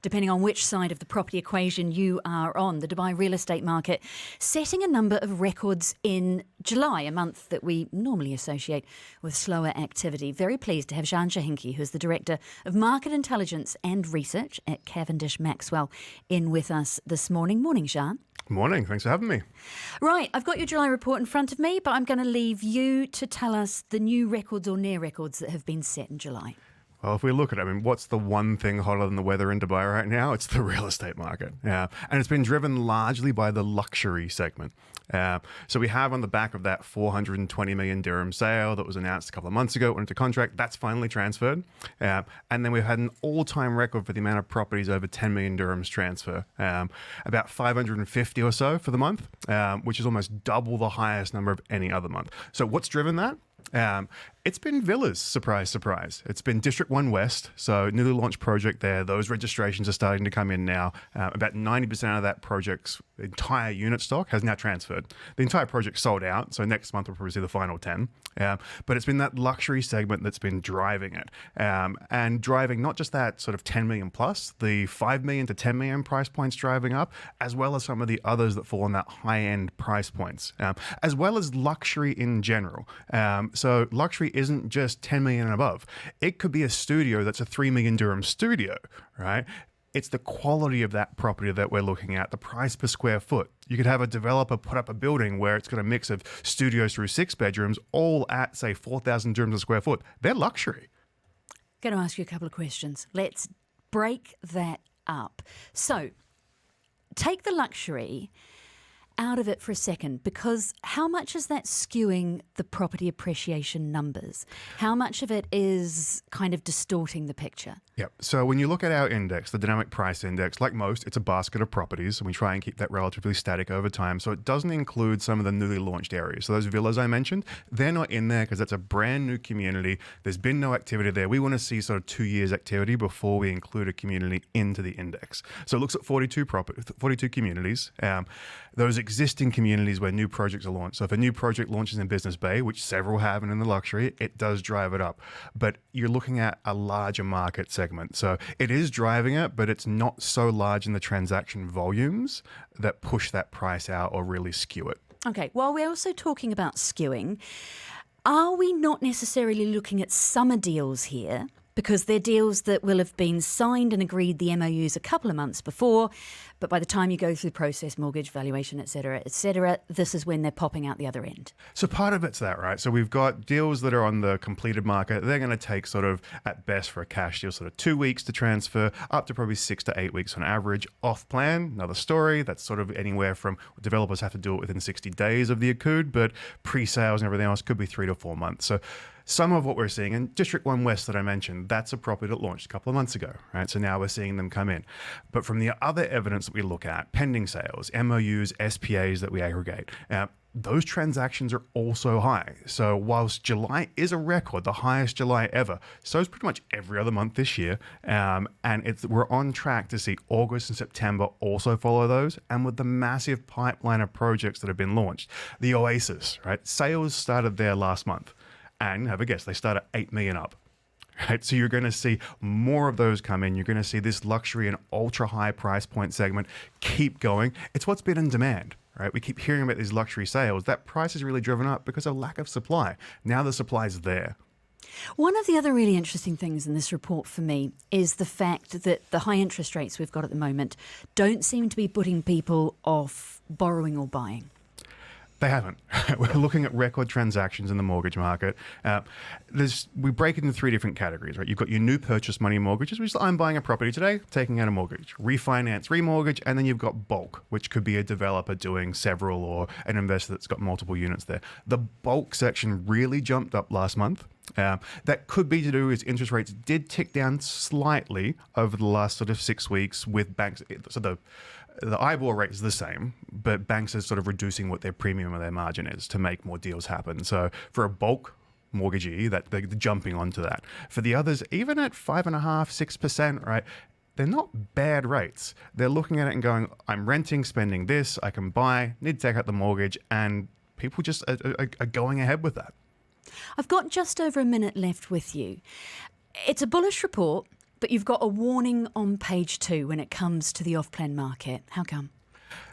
depending on which side of the property equation you are on. The Dubai real estate market setting a number of records in July, a month that we normally associate with slower activity. Very pleased to have Jean Shahinki, who's the Director of Market Intelligence and Research at Cavendish Maxwell, in with us this morning. Morning, Jean. Morning. Thanks for having me. Right, I've got your July report in front of me, but I'm going to leave you to tell us the new records or near records that have been set in July. Well, if we look at it, what's the one thing hotter than the weather in Dubai right now? It's the real estate market. And it's been driven largely by the luxury segment. So we have on the back of that 420 million dirham sale that was announced a couple of months ago, went into contract, that's finally transferred. And then we've had an all-time record for the amount of properties over 10 million dirhams transfer. About 550 or so for the month, which is almost double the highest number of any other month. So what's driven that? It's been villas, surprise, surprise. It's been District 1 West, so newly launched project there. Those registrations are starting to come in now. About 90% of that project's entire unit stock has now transferred. The entire project sold out, so next month we'll probably see the final 10. But it's been that luxury segment that's been driving it. And driving not just that sort of 10 million plus, the 5 million to 10 million price points driving up, as well as some of the others that fall in that high-end price points, as well as luxury in general. So luxury isn't just 10 million and above. It could be a studio that's a 3 million dirham studio, right? It's the quality of that property that we're looking at, the price per square foot. You could have a developer put up a building where it's got a mix of studios through 6 bedrooms, all at, say, 4,000 dirhams a square foot. They're luxury. Going to ask you a couple of questions. Let's break that up. So, take the luxury out of it for a second, because how much is that skewing the property appreciation numbers? How much of it is kind of distorting the picture? Yep. So when you look at our index, the dynamic price index, like most, it's a basket of properties, and we try and keep that relatively static over time. So it doesn't include some of the newly launched areas. So those villas I mentioned, they're not in there because that's a brand new community. There's been no activity there. We want to see sort of 2 years activity before we include a community into the index. So it looks at 42 communities. Those existing communities where new projects are launched. So if a new project launches in Business Bay, which several have and in the luxury, it does drive it up. But you're looking at a larger market segment. So it is driving it, but it's not so large in the transaction volumes that push that price out or really skew it. Okay, well, we're also talking about skewing. Are we not necessarily looking at summer deals here? Because they're deals that will have been signed and agreed the MOUs a couple of months before, but by the time you go through the process, mortgage, valuation, et cetera, this is when they're popping out the other end. So part of it's that, right? So we've got deals that are on the completed market. They're going to take sort of, at best for a cash deal, sort of 2 weeks to transfer, up to probably 6 to 8 weeks on average. Off plan, another story. That's sort of anywhere from, developers have to do it within 60 days of the AED, but pre-sales and everything else could be 3 to 4 months. So some of what we're seeing in District 1 West that I mentioned, that's a property that launched a couple of months ago, right? So now we're seeing them come in. But from the other evidence that we look at, pending sales, MOUs, SPAs that we aggregate, those transactions are also high. So whilst July is a record, the highest July ever, so is pretty much every other month this year. And we're on track to see August and September also follow those. And with the massive pipeline of projects that have been launched, the Oasis, right? Sales started there last month. And have a guess, they start at 8 million up. Right? So you're going to see more of those come in. You're going to see this luxury and ultra high price point segment keep going. It's what's been in demand, right? We keep hearing about these luxury sales. That price is really driven up because of lack of supply. Now the supply is there. One of the other really interesting things in this report for me is the fact that the high interest rates we've we at the moment don't seem to be putting people off borrowing or buying. They haven't. We're looking at record transactions in the mortgage market. We break it into 3 different categories, right? You've got your new purchase money mortgages, which is I'm buying a property today, taking out a mortgage, refinance, remortgage, and then you've got bulk, which could be a developer doing several or an investor that's got multiple units there. The bulk section really jumped up last month. That could be to do with interest rates did tick down slightly over the last sort of 6 weeks with banks. So the IBOR rate is the same, but banks are sort of reducing what their premium or their margin is to make more deals happen. So for a bulk mortgagee, that they're jumping onto that. For the others, even at 5.5%, 6%, right? They're not bad rates. They're looking at it and going, I'm renting, spending this, I can buy, need to take out the mortgage, and people just are going ahead with that. I've got just over a minute left with you. It's a bullish report, but you've got a warning on page 2 when it comes to the off-plan market. How come?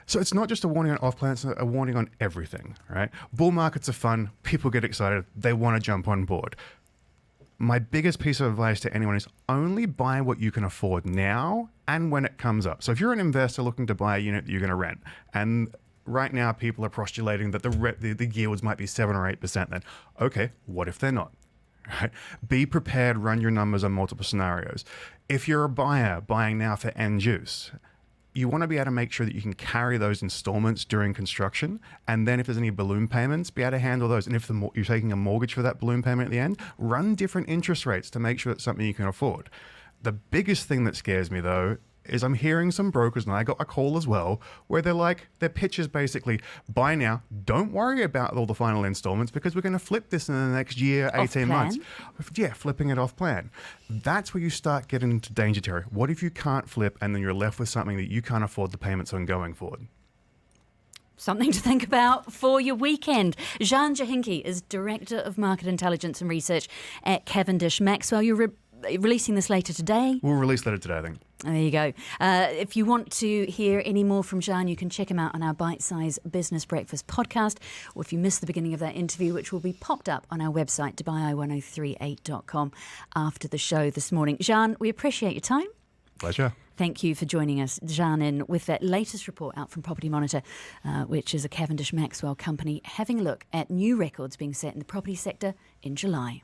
So it's not just a warning on off-plan, it's a warning on everything, right? Bull markets are fun. People get excited. They want to jump on board. My biggest piece of advice to anyone is only buy what you can afford now and when it comes up. So if you're an investor looking to buy a unit that you're going to rent, and right now people are postulating that the yields might be 7 or 8%, then okay, what if they're not? Right? Be prepared, run your numbers on multiple scenarios. If you're a buyer buying now for end use, you want to be able to make sure that you can carry those installments during construction. And then if there's any balloon payments, be able to handle those. And if you're taking a mortgage for that balloon payment at the end, run different interest rates to make sure it's something you can afford. The biggest thing that scares me, though, is I'm hearing some brokers, and I got a call as well, where their pitch is basically, buy now, don't worry about all the final installments because we're going to flip this in the next year, 18 months. Yeah, flipping it off plan. That's where you start getting into danger territory. What if you can't flip and then you're left with something that you can't afford the payments on going forward? Something to think about for your weekend. Jean Jahinki is Director of Market Intelligence and Research at Cavendish Maxwell. You're releasing this later today? We'll release later today, I think. There you go. If you want to hear any more from Jean, you can check him out on our Bite Size Business Breakfast podcast, or if you missed the beginning of that interview, which will be popped up on our website, dubai1038.com, after the show this morning. Jean, we appreciate your time. Pleasure. Thank you for joining us, Jean, in with that latest report out from Property Monitor, which is a Cavendish Maxwell company, having a look at new records being set in the property sector in July.